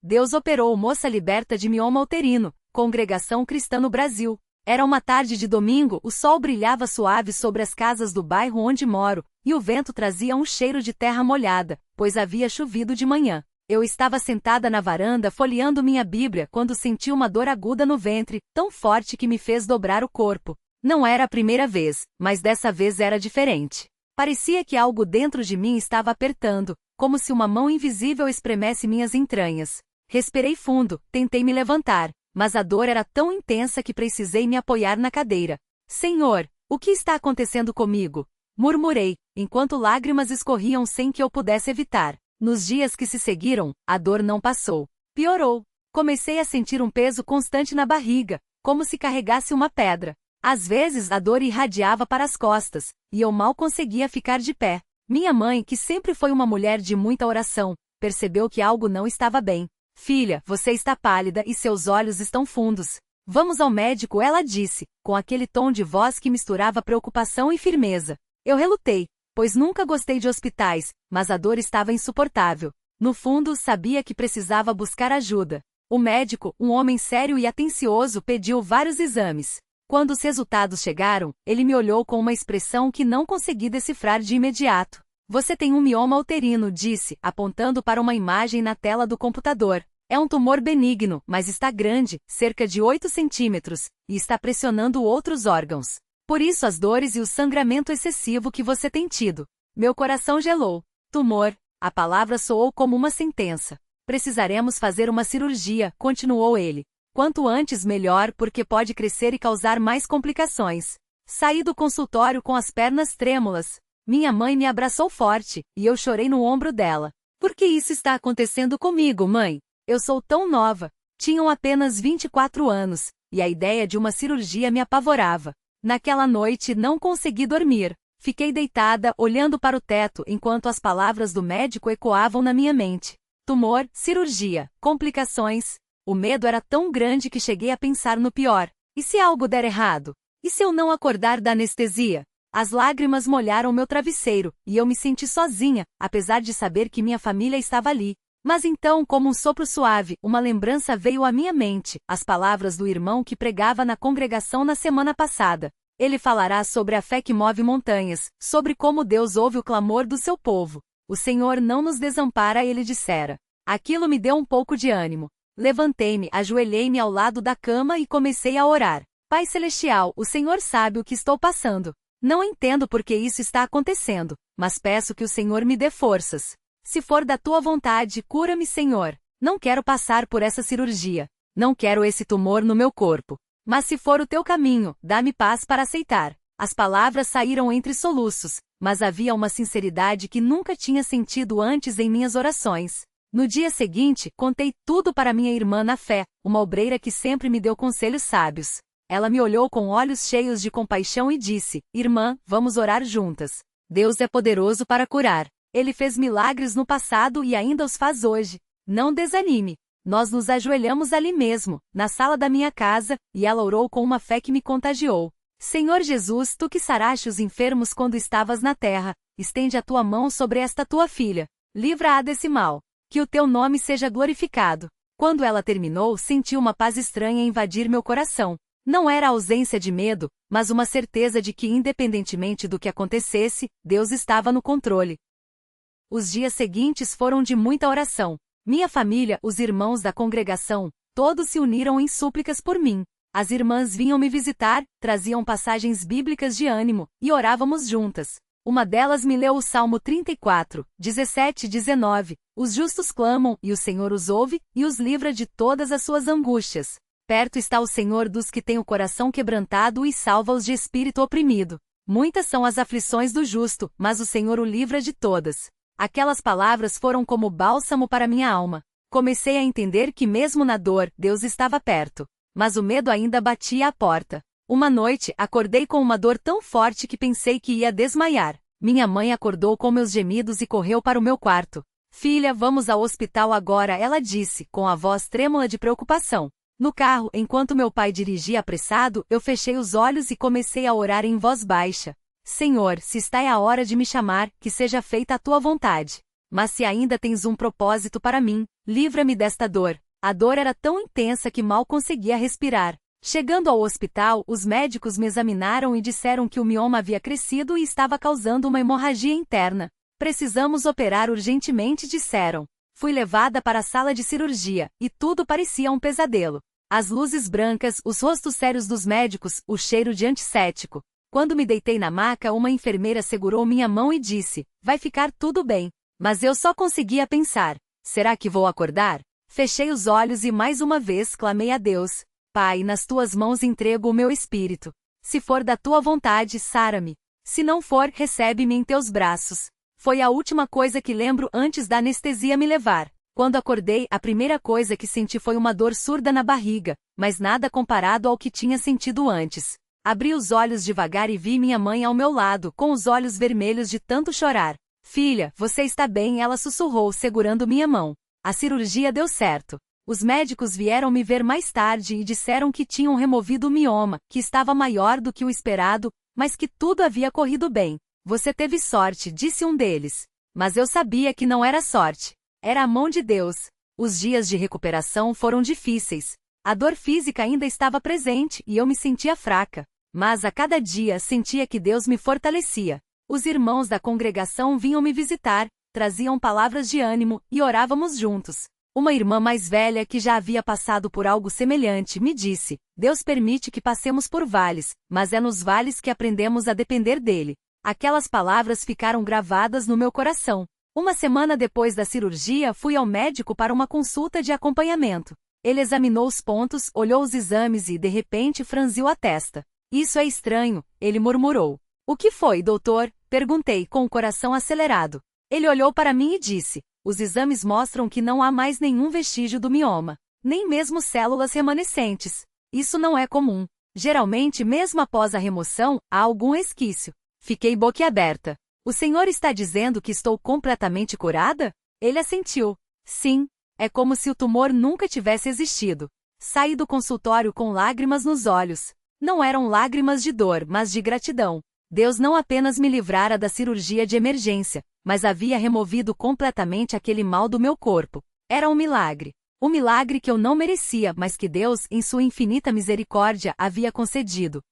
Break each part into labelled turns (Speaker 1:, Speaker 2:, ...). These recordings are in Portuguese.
Speaker 1: Deus operou moça liberta de mioma uterino, Congregação Cristã no Brasil. Era uma tarde de domingo, o sol brilhava suave sobre as casas do bairro onde moro, e o vento trazia um cheiro de terra molhada, pois havia chovido de manhã. Eu estava sentada na varanda folheando minha Bíblia quando senti uma dor aguda no ventre, tão forte que me fez dobrar o corpo. Não era a primeira vez, mas dessa vez era diferente. Parecia que algo dentro de mim estava apertando, como se uma mão invisível espremesse minhas entranhas. Respirei fundo, tentei me levantar, mas a dor era tão intensa que precisei me apoiar na cadeira. Senhor, o que está acontecendo comigo? Murmurei, enquanto lágrimas escorriam sem que eu pudesse evitar. Nos dias que se seguiram, a dor não passou. Piorou. Comecei a sentir um peso constante na barriga, como se carregasse uma pedra. Às vezes a dor irradiava para as costas, e eu mal conseguia ficar de pé. Minha mãe, que sempre foi uma mulher de muita oração, percebeu que algo não estava bem. Filha, você está pálida e seus olhos estão fundos. Vamos ao médico, ela disse, com aquele tom de voz que misturava preocupação e firmeza. Eu relutei, pois nunca gostei de hospitais, mas a dor estava insuportável. No fundo, sabia que precisava buscar ajuda. O médico, um homem sério e atencioso, pediu vários exames. Quando os resultados chegaram, ele me olhou com uma expressão que não consegui decifrar de imediato. Você tem um mioma uterino, disse, apontando para uma imagem na tela do computador. É um tumor benigno, mas está grande, cerca de 8 centímetros, e está pressionando outros órgãos. Por isso as dores e o sangramento excessivo que você tem tido. Meu coração gelou. Tumor. A palavra soou como uma sentença. Precisaremos fazer uma cirurgia, continuou ele. Quanto antes melhor, porque pode crescer e causar mais complicações. Saí do consultório com as pernas trêmulas. Minha mãe me abraçou forte, e eu chorei no ombro dela. Por que isso está acontecendo comigo, mãe? Eu sou tão nova. Tinham apenas 24 anos, e a ideia de uma cirurgia me apavorava. Naquela noite não consegui dormir. Fiquei deitada, olhando para o teto enquanto as palavras do médico ecoavam na minha mente. Tumor, cirurgia, complicações. O medo era tão grande que cheguei a pensar no pior. E se algo der errado? E se eu não acordar da anestesia? As lágrimas molharam meu travesseiro, e eu me senti sozinha, apesar de saber que minha família estava ali. Mas então, como um sopro suave, uma lembrança veio à minha mente, as palavras do irmão que pregava na congregação na semana passada. Ele falará sobre a fé que move montanhas, sobre como Deus ouve o clamor do seu povo. O Senhor não nos desampara, ele dissera. Aquilo me deu um pouco de ânimo. Levantei-me, ajoelhei-me ao lado da cama e comecei a orar. Pai Celestial, o Senhor sabe o que estou passando. Não entendo por que isso está acontecendo, mas peço que o Senhor me dê forças. Se for da tua vontade, cura-me, Senhor. Não quero passar por essa cirurgia. Não quero esse tumor no meu corpo. Mas se for o teu caminho, dá-me paz para aceitar. As palavras saíram entre soluços, mas havia uma sinceridade que nunca tinha sentido antes em minhas orações. No dia seguinte, contei tudo para minha irmã na fé, uma obreira que sempre me deu conselhos sábios. Ela me olhou com olhos cheios de compaixão e disse, irmã, vamos orar juntas. Deus é poderoso para curar. Ele fez milagres no passado e ainda os faz hoje. Não desanime. Nós nos ajoelhamos ali mesmo, na sala da minha casa, e ela orou com uma fé que me contagiou. Senhor Jesus, tu que saraste os enfermos quando estavas na terra, estende a tua mão sobre esta tua filha. Livra-a desse mal. Que o teu nome seja glorificado. Quando ela terminou, senti uma paz estranha invadir meu coração. Não era a ausência de medo, mas uma certeza de que, independentemente do que acontecesse, Deus estava no controle. Os dias seguintes foram de muita oração. Minha família, os irmãos da congregação, todos se uniram em súplicas por mim. As irmãs vinham me visitar, traziam passagens bíblicas de ânimo, e orávamos juntas. Uma delas me leu o Salmo 34, 17 e 19. Os justos clamam, e o Senhor os ouve, e os livra de todas as suas angústias. Perto está o Senhor dos que têm o coração quebrantado e salva-os de espírito oprimido. Muitas são as aflições do justo, mas o Senhor o livra de todas. Aquelas palavras foram como bálsamo para minha alma. Comecei a entender que mesmo na dor, Deus estava perto. Mas o medo ainda batia à porta. Uma noite, acordei com uma dor tão forte que pensei que ia desmaiar. Minha mãe acordou com meus gemidos e correu para o meu quarto. Filha, vamos ao hospital agora, ela disse, com a voz trêmula de preocupação. No carro, enquanto meu pai dirigia apressado, eu fechei os olhos e comecei a orar em voz baixa. Senhor, se está é a hora de me chamar, que seja feita a tua vontade. Mas se ainda tens um propósito para mim, livra-me desta dor. A dor era tão intensa que mal conseguia respirar. Chegando ao hospital, os médicos me examinaram e disseram que o mioma havia crescido e estava causando uma hemorragia interna. Precisamos operar urgentemente, disseram. Fui levada para a sala de cirurgia, e tudo parecia um pesadelo. As luzes brancas, os rostos sérios dos médicos, o cheiro de antisséptico. Quando me deitei na maca, uma enfermeira segurou minha mão e disse: vai ficar tudo bem. Mas eu só conseguia pensar: será que vou acordar? Fechei os olhos e mais uma vez clamei a Deus: Pai, nas tuas mãos entrego o meu espírito. Se for da tua vontade, sara-me. Se não for, recebe-me em teus braços. Foi a última coisa que lembro antes da anestesia me levar. Quando acordei, a primeira coisa que senti foi uma dor surda na barriga, mas nada comparado ao que tinha sentido antes. Abri os olhos devagar e vi minha mãe ao meu lado, com os olhos vermelhos de tanto chorar. Filha, você está bem? Ela sussurrou, segurando minha mão. A cirurgia deu certo. Os médicos vieram me ver mais tarde e disseram que tinham removido o mioma, que estava maior do que o esperado, mas que tudo havia corrido bem. Você teve sorte, disse um deles. Mas eu sabia que não era sorte. Era a mão de Deus. Os dias de recuperação foram difíceis. A dor física ainda estava presente e eu me sentia fraca. Mas a cada dia sentia que Deus me fortalecia. Os irmãos da congregação vinham me visitar, traziam palavras de ânimo e orávamos juntos. Uma irmã mais velha que já havia passado por algo semelhante me disse: Deus permite que passemos por vales, mas é nos vales que aprendemos a depender dele. Aquelas palavras ficaram gravadas no meu coração. Uma semana depois da cirurgia, fui ao médico para uma consulta de acompanhamento. Ele examinou os pontos, olhou os exames e, de repente, franziu a testa. Isso é estranho, ele murmurou. O que foi, doutor? Perguntei, com o coração acelerado. Ele olhou para mim e disse: os exames mostram que não há mais nenhum vestígio do mioma, nem mesmo células remanescentes. Isso não é comum. Geralmente, mesmo após a remoção, há algum resquício. Fiquei boquiaberta. O senhor está dizendo que estou completamente curada? Ele assentiu. Sim. É como se o tumor nunca tivesse existido. Saí do consultório com lágrimas nos olhos. Não eram lágrimas de dor, mas de gratidão. Deus não apenas me livrara da cirurgia de emergência, mas havia removido completamente aquele mal do meu corpo. Era um milagre. Um milagre que eu não merecia, mas que Deus, em sua infinita misericórdia, havia concedido.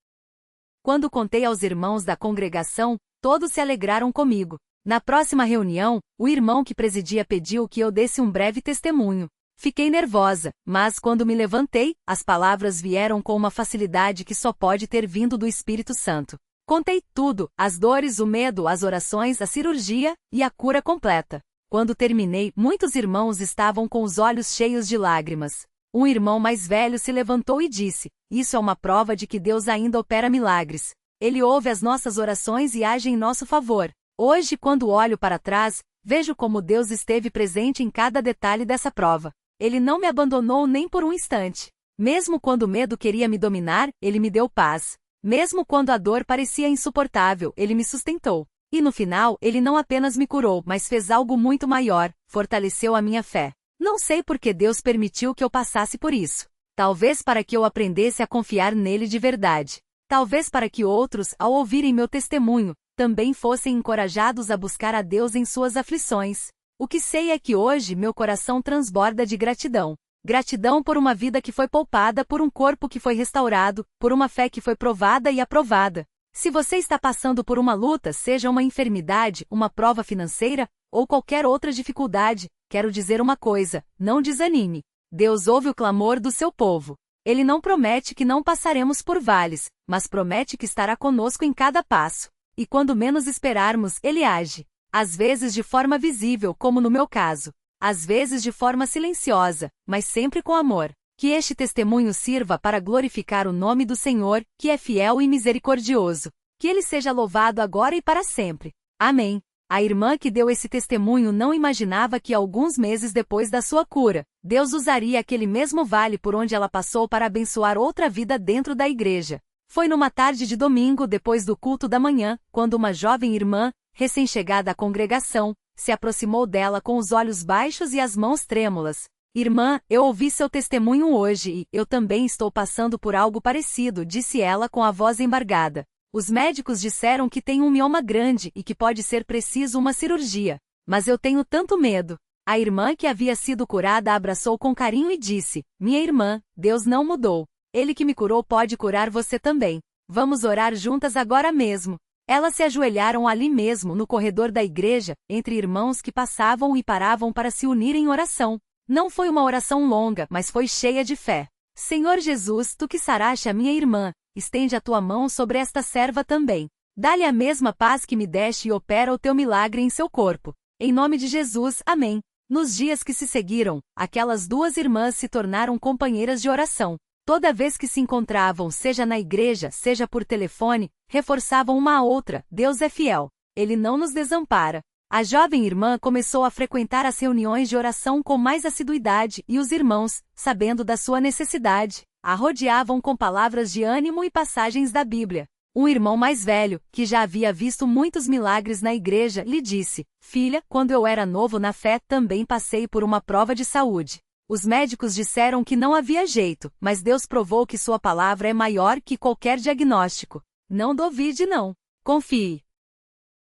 Speaker 1: Quando contei aos irmãos da congregação, todos se alegraram comigo. Na próxima reunião, o irmão que presidia pediu que eu desse um breve testemunho. Fiquei nervosa, mas quando me levantei, as palavras vieram com uma facilidade que só pode ter vindo do Espírito Santo. Contei tudo, as dores, o medo, as orações, a cirurgia e a cura completa. Quando terminei, muitos irmãos estavam com os olhos cheios de lágrimas. Um irmão mais velho se levantou e disse: isso é uma prova de que Deus ainda opera milagres. Ele ouve as nossas orações e age em nosso favor. Hoje, quando olho para trás, vejo como Deus esteve presente em cada detalhe dessa prova. Ele não me abandonou nem por um instante. Mesmo quando o medo queria me dominar, ele me deu paz. Mesmo quando a dor parecia insuportável, ele me sustentou. E no final, ele não apenas me curou, mas fez algo muito maior: fortaleceu a minha fé. Não sei por que Deus permitiu que eu passasse por isso. Talvez para que eu aprendesse a confiar nele de verdade. Talvez para que outros, ao ouvirem meu testemunho, também fossem encorajados a buscar a Deus em suas aflições. O que sei é que hoje meu coração transborda de gratidão. Gratidão por uma vida que foi poupada, por um corpo que foi restaurado, por uma fé que foi provada e aprovada. Se você está passando por uma luta, seja uma enfermidade, uma prova financeira, ou qualquer outra dificuldade, quero dizer uma coisa: não desanime. Deus ouve o clamor do seu povo. Ele não promete que não passaremos por vales, mas promete que estará conosco em cada passo. E quando menos esperarmos, Ele age. Às vezes de forma visível, como no meu caso. Às vezes de forma silenciosa, mas sempre com amor. Que este testemunho sirva para glorificar o nome do Senhor, que é fiel e misericordioso. Que Ele seja louvado agora e para sempre. Amém. A irmã que deu esse testemunho não imaginava que alguns meses depois da sua cura, Deus usaria aquele mesmo vale por onde ela passou para abençoar outra vida dentro da igreja. Foi numa tarde de domingo, depois do culto da manhã, quando uma jovem irmã, recém-chegada à congregação, se aproximou dela com os olhos baixos e as mãos trêmulas. Irmã, eu ouvi seu testemunho hoje e eu também estou passando por algo parecido, disse ela com a voz embargada. Os médicos disseram que tem um mioma grande e que pode ser preciso uma cirurgia. Mas eu tenho tanto medo. A irmã que havia sido curada a abraçou com carinho e disse: Minha irmã, Deus não mudou. Ele que me curou pode curar você também. Vamos orar juntas agora mesmo. Elas se ajoelharam ali mesmo, no corredor da igreja, entre irmãos que passavam e paravam para se unir em oração. Não foi uma oração longa, mas foi cheia de fé. Senhor Jesus, tu que saraste a minha irmã, estende a tua mão sobre esta serva também. Dá-lhe a mesma paz que me deste e opera o teu milagre em seu corpo. Em nome de Jesus, amém. Nos dias que se seguiram, aquelas duas irmãs se tornaram companheiras de oração. Toda vez que se encontravam, seja na igreja, seja por telefone, reforçavam uma a outra: Deus é fiel. Ele não nos desampara. A jovem irmã começou a frequentar as reuniões de oração com mais assiduidade e os irmãos, sabendo da sua necessidade, a rodeavam com palavras de ânimo e passagens da Bíblia. Um irmão mais velho, que já havia visto muitos milagres na igreja, lhe disse: Filha, quando eu era novo na fé, também passei por uma prova de saúde. Os médicos disseram que não havia jeito, mas Deus provou que sua palavra é maior que qualquer diagnóstico. Não duvide não. Confie.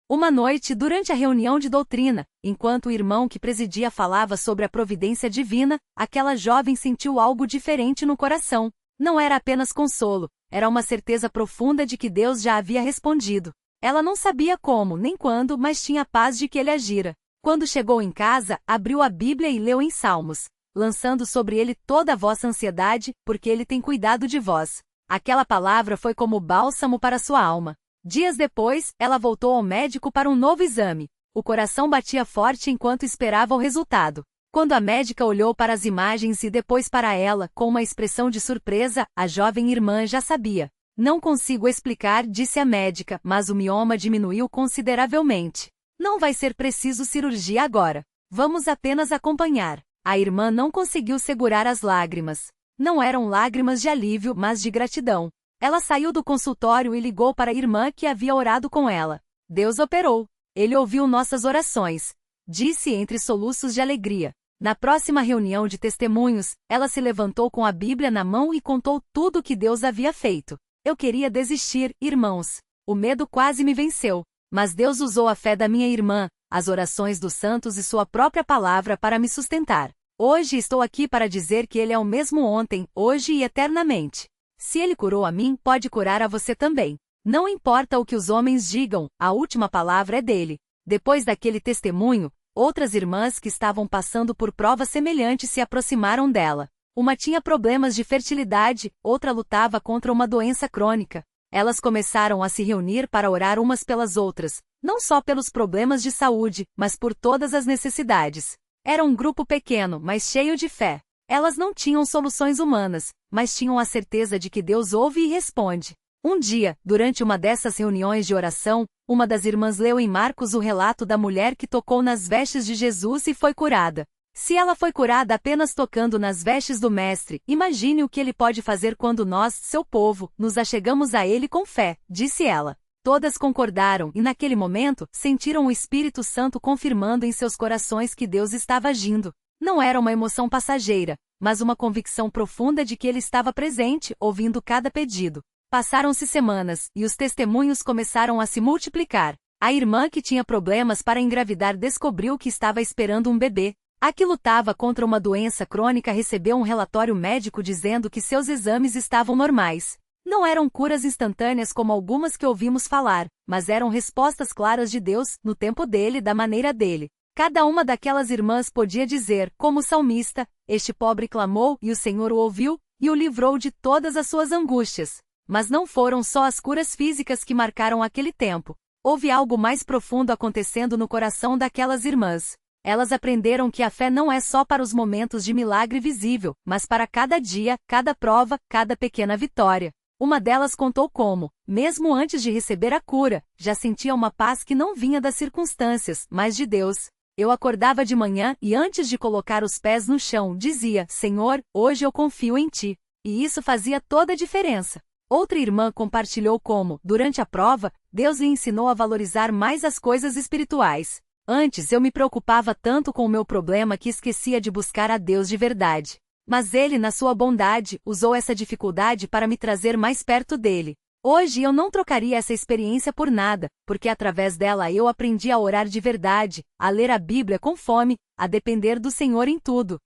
Speaker 1: Uma noite, durante a reunião de doutrina, enquanto o irmão que presidia falava sobre a providência divina, aquela jovem sentiu algo diferente no coração. Não era apenas consolo, era uma certeza profunda de que Deus já havia respondido. Ela não sabia como nem quando, mas tinha a paz de que ele agira. Quando chegou em casa, abriu a Bíblia e leu em Salmos, lançando sobre ele toda a vossa ansiedade, porque ele tem cuidado de vós. Aquela palavra foi como bálsamo para sua alma. Dias depois, ela voltou ao médico para um novo exame. O coração batia forte enquanto esperava o resultado. Quando a médica olhou para as imagens e depois para ela, com uma expressão de surpresa, a jovem irmã já sabia. Não consigo explicar, disse a médica, mas o mioma diminuiu consideravelmente. Não vai ser preciso cirurgia agora. Vamos apenas acompanhar. A irmã não conseguiu segurar as lágrimas. Não eram lágrimas de alívio, mas de gratidão. Ela saiu do consultório e ligou para a irmã que havia orado com ela. Deus operou. Ele ouviu nossas orações, disse entre soluços de alegria. Na próxima reunião de testemunhos, ela se levantou com a Bíblia na mão e contou tudo o que Deus havia feito. Eu queria desistir, irmãos. O medo quase me venceu. Mas Deus usou a fé da minha irmã, as orações dos santos e sua própria palavra para me sustentar. Hoje estou aqui para dizer que Ele é o mesmo ontem, hoje e eternamente. Se Ele curou a mim, pode curar a você também. Não importa o que os homens digam, a última palavra é dele. Depois daquele testemunho, outras irmãs que estavam passando por provas semelhantes se aproximaram dela. Uma tinha problemas de fertilidade, outra lutava contra uma doença crônica. Elas começaram a se reunir para orar umas pelas outras, não só pelos problemas de saúde, mas por todas as necessidades. Era um grupo pequeno, mas cheio de fé. Elas não tinham soluções humanas, mas tinham a certeza de que Deus ouve e responde. Um dia, durante uma dessas reuniões de oração, uma das irmãs leu em Marcos o relato da mulher que tocou nas vestes de Jesus e foi curada. Se ela foi curada apenas tocando nas vestes do Mestre, imagine o que ele pode fazer quando nós, seu povo, nos achegamos a ele com fé, disse ela. Todas concordaram e naquele momento, sentiram o Espírito Santo confirmando em seus corações que Deus estava agindo. Não era uma emoção passageira, mas uma convicção profunda de que ele estava presente, ouvindo cada pedido. Passaram-se semanas, e os testemunhos começaram a se multiplicar. A irmã que tinha problemas para engravidar descobriu que estava esperando um bebê. A que lutava contra uma doença crônica recebeu um relatório médico dizendo que seus exames estavam normais. Não eram curas instantâneas como algumas que ouvimos falar, mas eram respostas claras de Deus, no tempo dele e da maneira dele. Cada uma daquelas irmãs podia dizer, como o salmista: este pobre clamou e o Senhor o ouviu, e o livrou de todas as suas angústias. Mas não foram só as curas físicas que marcaram aquele tempo. Houve algo mais profundo acontecendo no coração daquelas irmãs. Elas aprenderam que a fé não é só para os momentos de milagre visível, mas para cada dia, cada prova, cada pequena vitória. Uma delas contou como, mesmo antes de receber a cura, já sentia uma paz que não vinha das circunstâncias, mas de Deus. Eu acordava de manhã e antes de colocar os pés no chão, dizia: Senhor, hoje eu confio em Ti. E isso fazia toda a diferença. Outra irmã compartilhou como, durante a prova, Deus lhe ensinou a valorizar mais as coisas espirituais. Antes eu me preocupava tanto com o meu problema que esquecia de buscar a Deus de verdade. Mas Ele, na sua bondade, usou essa dificuldade para me trazer mais perto dele. Hoje eu não trocaria essa experiência por nada, porque através dela eu aprendi a orar de verdade, a ler a Bíblia com fome, a depender do Senhor em tudo.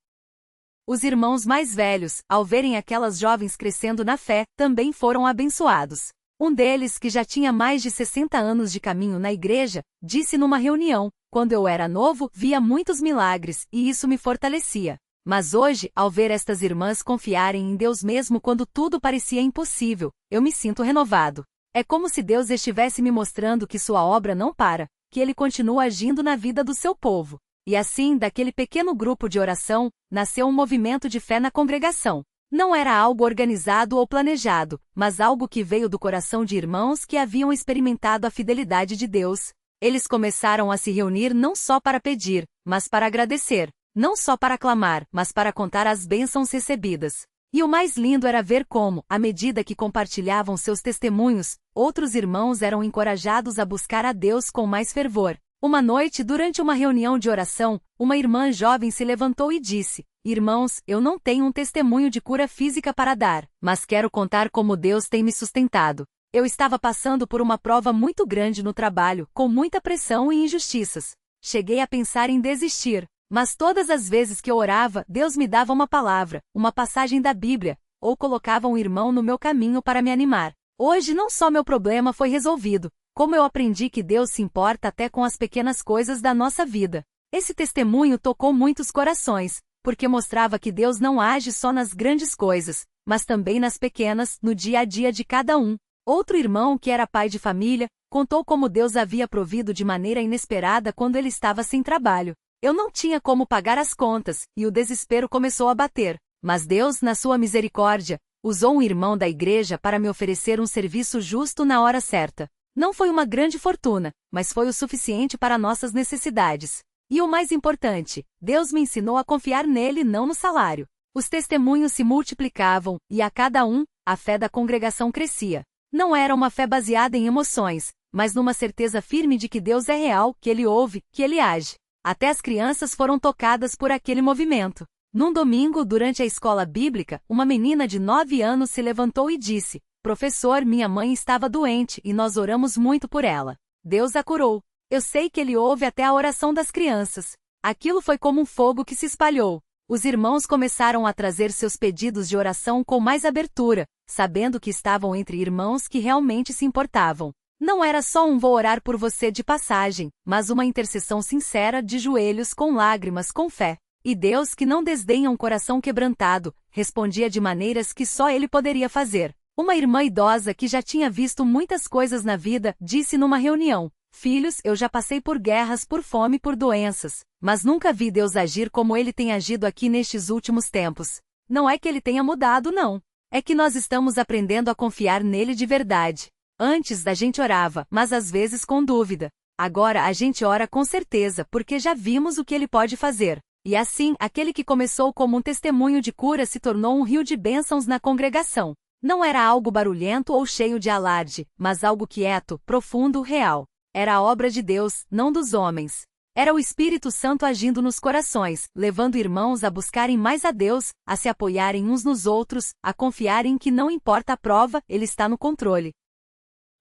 Speaker 1: Os irmãos mais velhos, ao verem aquelas jovens crescendo na fé, também foram abençoados. Um deles, que já tinha mais de 60 anos de caminho na igreja, disse numa reunião: quando eu era novo, via muitos milagres, e isso me fortalecia. Mas hoje, ao ver estas irmãs confiarem em Deus mesmo quando tudo parecia impossível, eu me sinto renovado. É como se Deus estivesse me mostrando que sua obra não para, que Ele continua agindo na vida do seu povo. E assim, daquele pequeno grupo de oração, nasceu um movimento de fé na congregação. Não era algo organizado ou planejado, mas algo que veio do coração de irmãos que haviam experimentado a fidelidade de Deus. Eles começaram a se reunir não só para pedir, mas para agradecer. Não só para clamar, mas para contar as bênçãos recebidas. E o mais lindo era ver como, à medida que compartilhavam seus testemunhos, outros irmãos eram encorajados a buscar a Deus com mais fervor. Uma noite, durante uma reunião de oração, uma irmã jovem se levantou e disse: irmãos, eu não tenho um testemunho de cura física para dar, mas quero contar como Deus tem me sustentado. Eu estava passando por uma prova muito grande no trabalho, com muita pressão e injustiças. Cheguei a pensar em desistir. Mas todas as vezes que eu orava, Deus me dava uma palavra, uma passagem da Bíblia, ou colocava um irmão no meu caminho para me animar. Hoje não só meu problema foi resolvido, como eu aprendi que Deus se importa até com as pequenas coisas da nossa vida. Esse testemunho tocou muitos corações, porque mostrava que Deus não age só nas grandes coisas, mas também nas pequenas, no dia a dia de cada um. Outro irmão, que era pai de família, contou como Deus havia provido de maneira inesperada quando ele estava sem trabalho. Eu não tinha como pagar as contas, e o desespero começou a bater. Mas Deus, na sua misericórdia, usou um irmão da igreja para me oferecer um serviço justo na hora certa. Não foi uma grande fortuna, mas foi o suficiente para nossas necessidades. E o mais importante, Deus me ensinou a confiar nele, não no salário. Os testemunhos se multiplicavam, e a cada um, a fé da congregação crescia. Não era uma fé baseada em emoções, mas numa certeza firme de que Deus é real, que Ele ouve, que Ele age. Até as crianças foram tocadas por aquele movimento. Num domingo, durante a escola bíblica, uma menina de 9 anos se levantou e disse: professor, minha mãe estava doente e nós oramos muito por ela. Deus a curou. Eu sei que Ele ouve até a oração das crianças. Aquilo foi como um fogo que se espalhou. Os irmãos começaram a trazer seus pedidos de oração com mais abertura, sabendo que estavam entre irmãos que realmente se importavam. Não era só um vou orar por você de passagem, mas uma intercessão sincera de joelhos com lágrimas com fé. E Deus, que não desdenha um coração quebrantado, respondia de maneiras que só Ele poderia fazer. Uma irmã idosa que já tinha visto muitas coisas na vida, disse numa reunião: filhos, eu já passei por guerras, por fome, por doenças, mas nunca vi Deus agir como Ele tem agido aqui nestes últimos tempos. Não é que Ele tenha mudado, não. É que nós estamos aprendendo a confiar nele de verdade. Antes a gente orava, mas às vezes com dúvida. Agora a gente ora com certeza, porque já vimos o que Ele pode fazer. E assim, aquele que começou como um testemunho de cura se tornou um rio de bênçãos na congregação. Não era algo barulhento ou cheio de alarde, mas algo quieto, profundo, real. Era a obra de Deus, não dos homens. Era o Espírito Santo agindo nos corações, levando irmãos a buscarem mais a Deus, a se apoiarem uns nos outros, a confiarem que não importa a prova, Ele está no controle.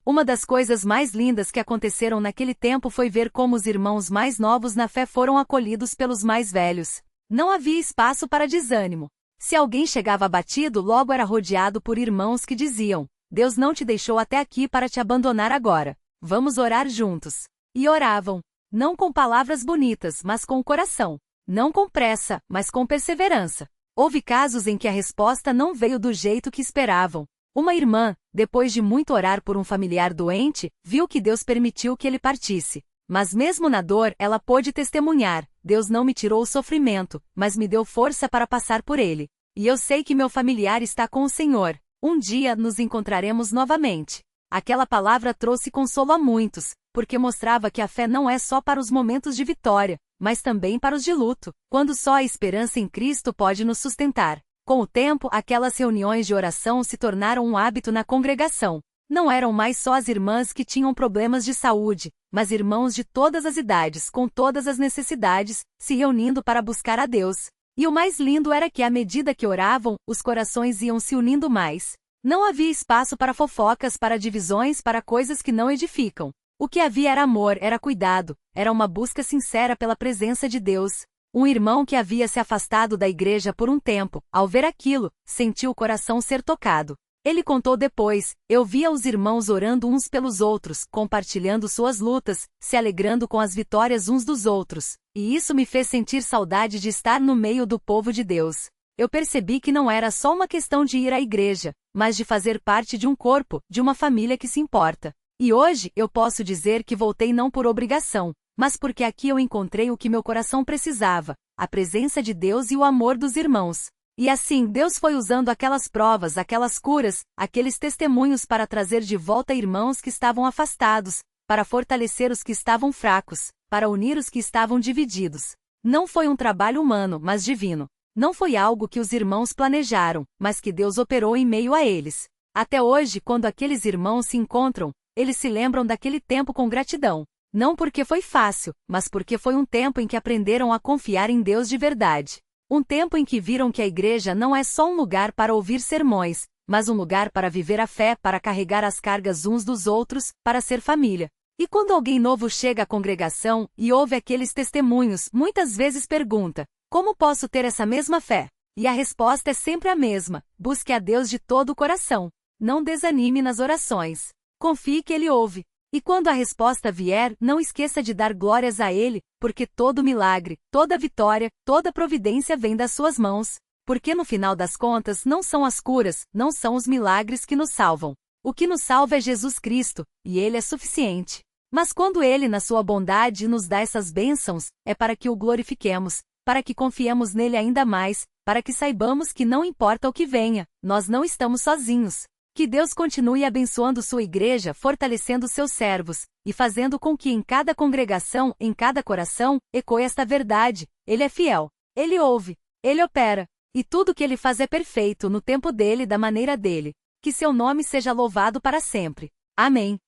Speaker 1: Uma das coisas mais lindas que aconteceram naquele tempo foi ver como os irmãos mais novos na fé foram acolhidos pelos mais velhos. Não havia espaço para desânimo. Se alguém chegava abatido, logo era rodeado por irmãos que diziam: Deus não te deixou até aqui para te abandonar agora. Vamos orar juntos. E oravam. Não com palavras bonitas, mas com o coração. Não com pressa, mas com perseverança. Houve casos em que a resposta não veio do jeito que esperavam. Uma irmã, depois de muito orar por um familiar doente, viu que Deus permitiu que ele partisse. Mas mesmo na dor, ela pôde testemunhar: Deus não me tirou o sofrimento, mas me deu força para passar por ele. E eu sei que meu familiar está com o Senhor. Um dia nos encontraremos novamente. Aquela palavra trouxe consolo a muitos, porque mostrava que a fé não é só para os momentos de vitória, mas também para os de luto, quando só a esperança em Cristo pode nos sustentar. Com o tempo, aquelas reuniões de oração se tornaram um hábito na congregação. Não eram mais só as irmãs que tinham problemas de saúde, mas irmãos de todas as idades, com todas as necessidades, se reunindo para buscar a Deus. E o mais lindo era que, à medida que oravam, os corações iam se unindo mais. Não havia espaço para fofocas, para divisões, para coisas que não edificam. O que havia era amor, era cuidado, era uma busca sincera pela presença de Deus. Um irmão que havia se afastado da igreja por um tempo, ao ver aquilo, sentiu o coração ser tocado. Ele contou depois: eu via os irmãos orando uns pelos outros, compartilhando suas lutas, se alegrando com as vitórias uns dos outros, e isso me fez sentir saudade de estar no meio do povo de Deus. Eu percebi que não era só uma questão de ir à igreja, mas de fazer parte de um corpo, de uma família que se importa. E hoje, eu posso dizer que voltei não por obrigação, mas porque aqui eu encontrei o que meu coração precisava, a presença de Deus e o amor dos irmãos. E assim, Deus foi usando aquelas provas, aquelas curas, aqueles testemunhos para trazer de volta irmãos que estavam afastados, para fortalecer os que estavam fracos, para unir os que estavam divididos. Não foi um trabalho humano, mas divino. Não foi algo que os irmãos planejaram, mas que Deus operou em meio a eles. Até hoje, quando aqueles irmãos se encontram, eles se lembram daquele tempo com gratidão. Não porque foi fácil, mas porque foi um tempo em que aprenderam a confiar em Deus de verdade. Um tempo em que viram que a igreja não é só um lugar para ouvir sermões, mas um lugar para viver a fé, para carregar as cargas uns dos outros, para ser família. E quando alguém novo chega à congregação e ouve aqueles testemunhos, muitas vezes pergunta: como posso ter essa mesma fé? E a resposta é sempre a mesma: busque a Deus de todo o coração. Não desanime nas orações. Confie que Ele ouve. E quando a resposta vier, não esqueça de dar glórias a Ele, porque todo milagre, toda vitória, toda providência vem das suas mãos. Porque no final das contas não são as curas, não são os milagres que nos salvam. O que nos salva é Jesus Cristo, e Ele é suficiente. Mas quando Ele, na sua bondade, nos dá essas bênçãos, é para que o glorifiquemos, para que confiemos nele ainda mais, para que saibamos que não importa o que venha, nós não estamos sozinhos. Que Deus continue abençoando sua igreja, fortalecendo seus servos, e fazendo com que em cada congregação, em cada coração, ecoe esta verdade: Ele é fiel, Ele ouve, Ele opera, e tudo que Ele faz é perfeito no tempo dele e da maneira dele. Que seu nome seja louvado para sempre. Amém.